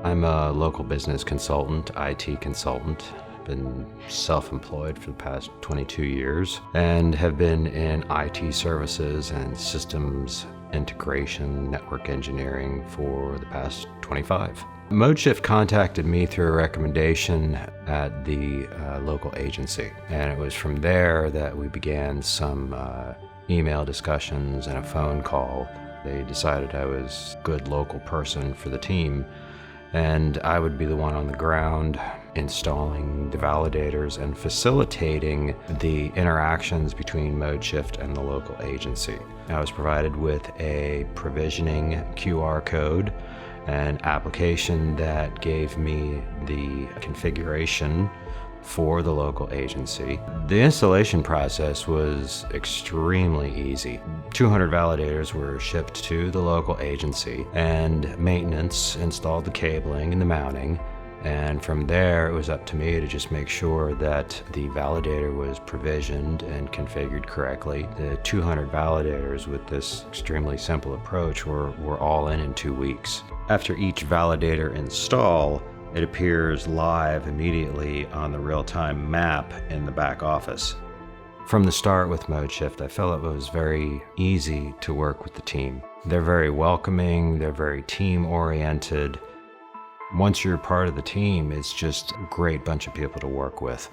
I'm a local business consultant, IT consultant. Been self-employed for the past 22 years and have been in IT services and systems integration, network engineering for the past 25. Modeshift contacted me through a recommendation at the local agency, and it was from there that we began some email discussions and a phone call. They decided I was a good local person for the team, and I would be the one on the ground installing the validators and facilitating the interactions between Modeshift and the local agency. I was provided with a provisioning QR code, an application that gave me the configuration for the local agency. The installation process was extremely easy. 200 validators were shipped to the local agency, and maintenance installed the cabling and the mounting. And from there, it was up to me to just make sure that the validator was provisioned and configured correctly. The 200 validators with this extremely simple approach were all in 2 weeks. After each validator install, it appears live immediately on the real-time map in the back office. From the start with Modeshift, I felt it was very easy to work with the team. They're very welcoming, they're very team-oriented. Once you're part of the team, it's just a great bunch of people to work with.